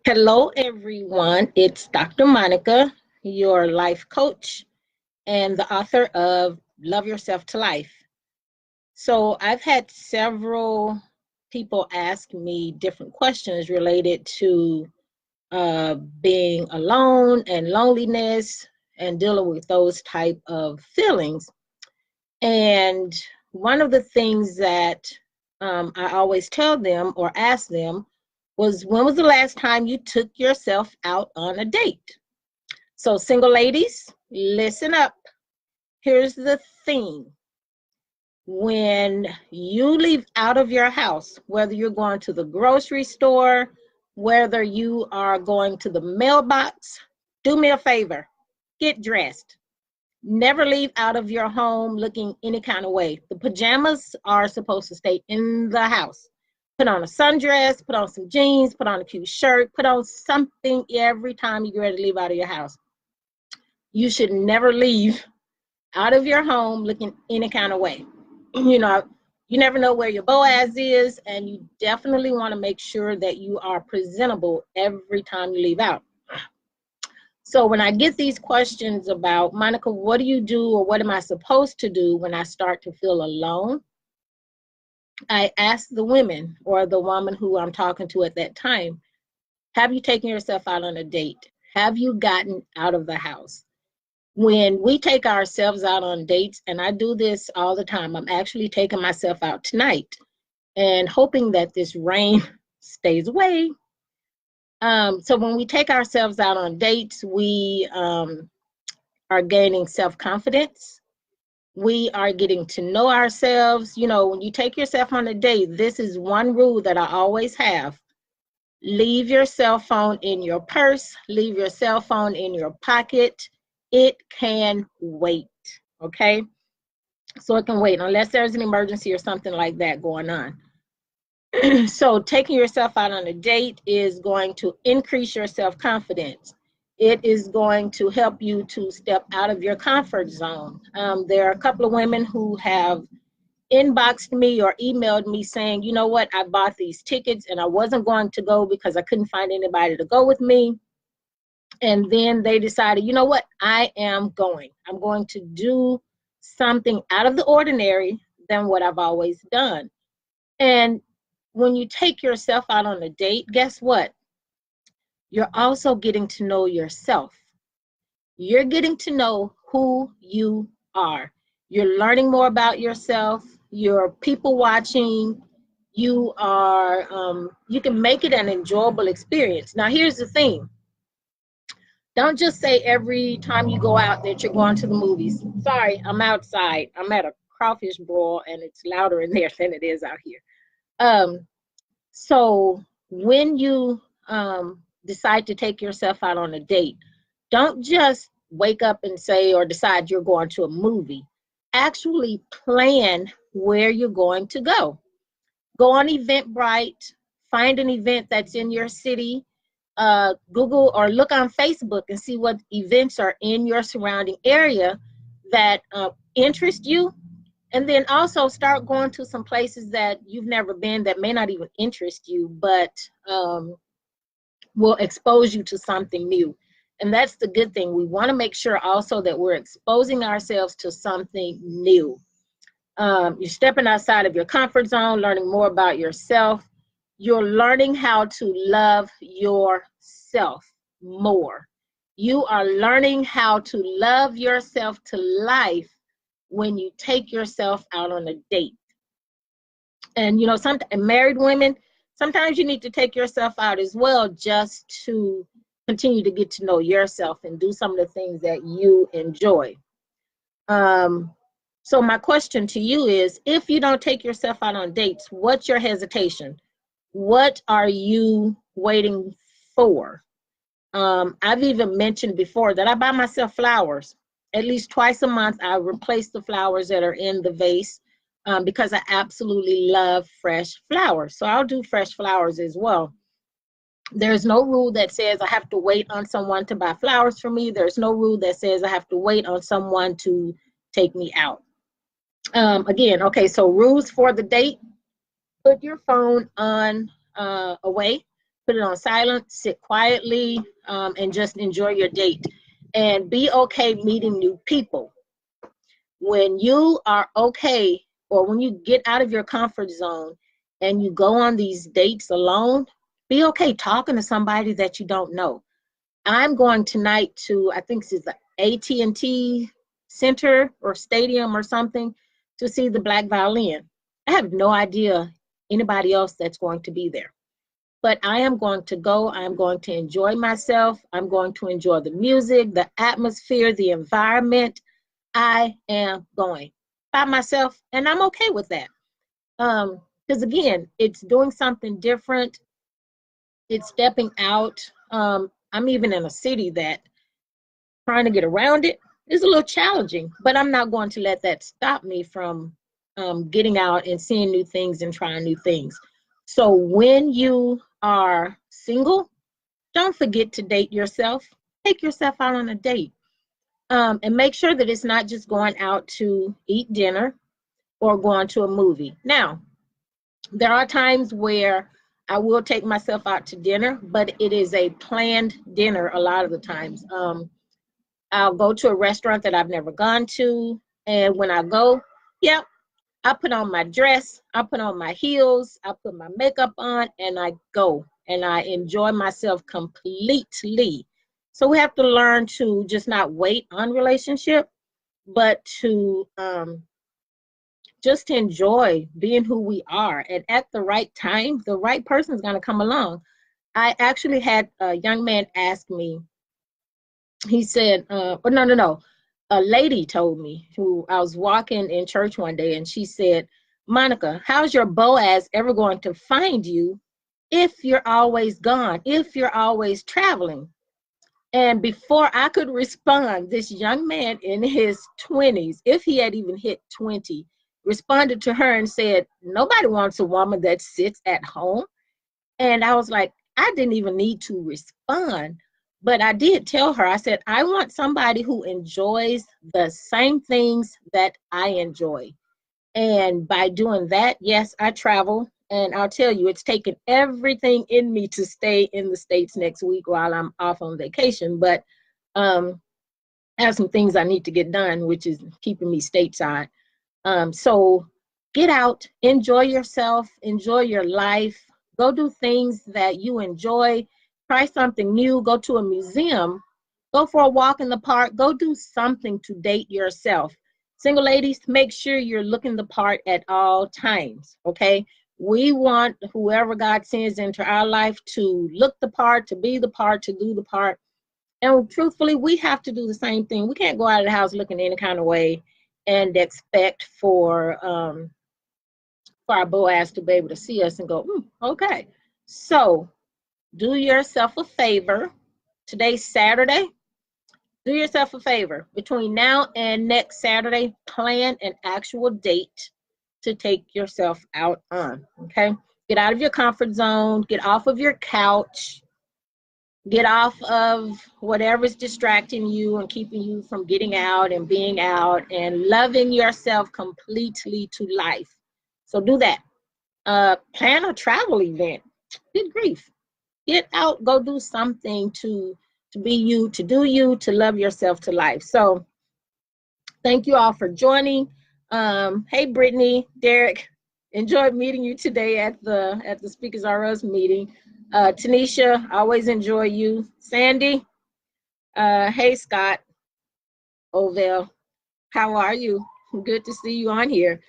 Hello, everyone. It's Dr. Monica, your life coach and the author of Love Yourself to Life. So, I've had several people ask me different questions related to being alone and loneliness and dealing with those type of feelings. And one of the things that I always tell them or ask them was, when was the last time you took yourself out on a date? So, single ladies, listen up. Here's the thing. When you leave out of your house, whether you're going to the grocery store, whether you are going to the mailbox, do me a favor, get dressed. Never leave out of your home looking any kind of way. The pajamas are supposed to stay in the house. Put on a sundress, put on some jeans, put on a cute shirt, put on something every time you get ready to leave out of your house. You should never leave out of your home looking any kind of way. You know, you never know where your Boaz is, and you definitely want to make sure that you are presentable every time you leave out. So when I get these questions about, Monica, what do you do or what am I supposed to do when I start to feel alone? I ask the women or the woman who I'm talking to at that time, have you taken yourself out on a date? Have you gotten out of the house? When we take ourselves out on dates, and I do this all the time, I'm actually taking myself out tonight and hoping that this rain stays away. So when we take ourselves out on dates, we are gaining self-confidence. We are getting to know ourselves. You know, when you take yourself on a date, this is one rule that I always have. Leave your cell phone in your purse, leave your cell phone in your pocket. It can wait, okay? So it can wait unless there's an emergency or something like that going on. So taking yourself out on a date is going to increase your self-confidence. It is going to help you to step out of your comfort zone. There are a couple of women who have inboxed me or emailed me saying, you know what, I bought these tickets and I wasn't going to go because I couldn't find anybody to go with me. And then they decided, you know what, I am going. I'm going to do something out of the ordinary than what I've always done. And when you take yourself out on a date, guess what? You're also getting to know yourself. You're getting to know who you are. You're learning more about yourself. You're people watching. You can make it an enjoyable experience. Now, here's the thing. Don't just say every time you go out that you're going to the movies. Sorry, I'm outside. I'm at a crawfish boil and it's louder in there than it is out here. Um, So when you decide to take yourself out on a date, don't just wake up and say or decide you're going to a movie. Actually plan where you're going to go. Go on Eventbrite, find an event that's in your city, Google or look on Facebook and see what events are in your surrounding area that interest you, and then also start going to some places that you've never been that may not even interest you, but will expose you to something new. And that's the good thing. We want to make sure also that we're exposing ourselves to something new. You're stepping outside of your comfort zone, learning more about yourself. You're learning how to love yourself more. You are learning how to love yourself to life when you take yourself out on a date. And you know, some married women, sometimes you need to take yourself out as well, just to continue to get to know yourself and do some of the things that you enjoy. So my question to you is, if you don't take yourself out on dates, what's your hesitation? What are you waiting for? I've even mentioned before that I buy myself flowers. At least twice a month, I replace the flowers that are in the vase because I absolutely love fresh flowers. So I'll do fresh flowers as well. There's no rule that says I have to wait on someone to buy flowers for me. There's no rule that says I have to wait on someone to take me out. Again, okay, so rules for the date: put your phone on away, put it on silent, sit quietly, and just enjoy your date. And be okay meeting new people. When you are okay, or when you get out of your comfort zone and you go on these dates alone, be okay talking to somebody that you don't know. I'm going tonight to, I think this is the AT&T Center or Stadium or something, to see the Black Violin. I have no idea anybody else that's going to be there. But I am going to go. I'm going to enjoy myself. I'm going to enjoy the music, the atmosphere, the environment. I am going by myself, and I'm okay with that. Because again, it's doing something different. It's stepping out. I'm even in a city that trying to get around it is a little challenging, but I'm not going to let that stop me from getting out and seeing new things and trying new things. So when you are single, don't forget to date yourself. Take yourself out on a date. And make sure that it's not just going out to eat dinner or going to a movie. Now, there are times where I will take myself out to dinner, but it is a planned dinner a lot of the times. I'll go to a restaurant that I've never gone to, and when I go, yeah, I put on my dress, I put on my heels, I put my makeup on, and I go, and I enjoy myself completely. So we have to learn to just not wait on relationship, but to just enjoy being who we are. And at the right time, the right person is going to come along. I actually had a young man ask me, he said, no. A lady told me, who I was walking in church one day, and she said, Monica, how's your Boaz ever going to find you if you're always gone, if you're always traveling? And before I could respond, this young man in his 20s, if he had even hit 20, responded to her and said, nobody wants a woman that sits at home. And I was like, I didn't even need to respond. But I did tell her, I said, I want somebody who enjoys the same things that I enjoy. And by doing that, yes, I travel. And I'll tell you, it's taken everything in me to stay in the States next week while I'm off on vacation. But I have some things I need to get done, which is keeping me stateside. So get out, enjoy yourself, enjoy your life, go do things that you enjoy, try something new, go to a museum, go for a walk in the park, go do something to date yourself. Single ladies, make sure you're looking the part at all times, okay? We want whoever God sends into our life to look the part, to be the part, to do the part. And truthfully, we have to do the same thing. We can't go out of the house looking any kind of way and expect for our Boaz to be able to see us and go, okay. So do yourself a favor. Today's Saturday. Do yourself a favor. Between now and next Saturday, plan an actual date to take yourself out on, okay? Get out of your comfort zone. Get off of your couch. Get off of whatever's distracting you and keeping you from getting out and being out and loving yourself completely to life. So do that. Plan a travel event. Good grief. Get out, go do something to be you, to do you, to love yourself to life. So thank you all for joining. Hey, Brittany, Derek, enjoyed meeting you today at the Speakers R Us meeting. Tanisha, always enjoy you. Sandy, hey, Scott, Ovell, how are you? Good to see you on here.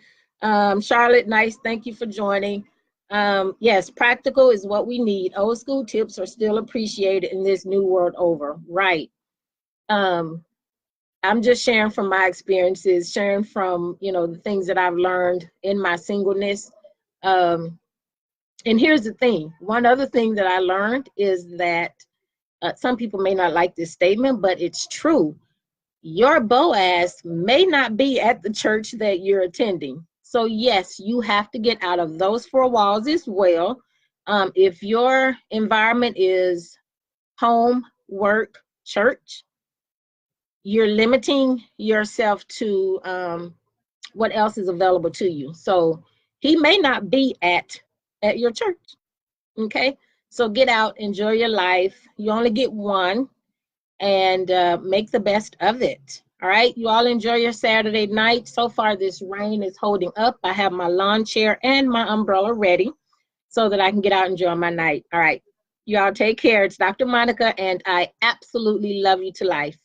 Charlotte, nice, thank you for joining. Yes, practical is what we need. Old school tips are still appreciated in this new world over, right? I'm just sharing from my experiences, sharing from, the things that I've learned in my singleness. And here's the thing. One other thing that I learned is that some people may not like this statement, but it's true. Your Boaz may not be at the church that you're attending. So yes, you have to get out of those four walls as well. If your environment is home, work, church, you're limiting yourself to what else is available to you. So he may not be at your church, okay? So get out, enjoy your life. You only get one, and make the best of it. All right, you all enjoy your Saturday night. So far, this rain is holding up. I have my lawn chair and my umbrella ready so that I can get out and enjoy my night. All right, you all take care. It's Dr. Monica, and I absolutely love you to life.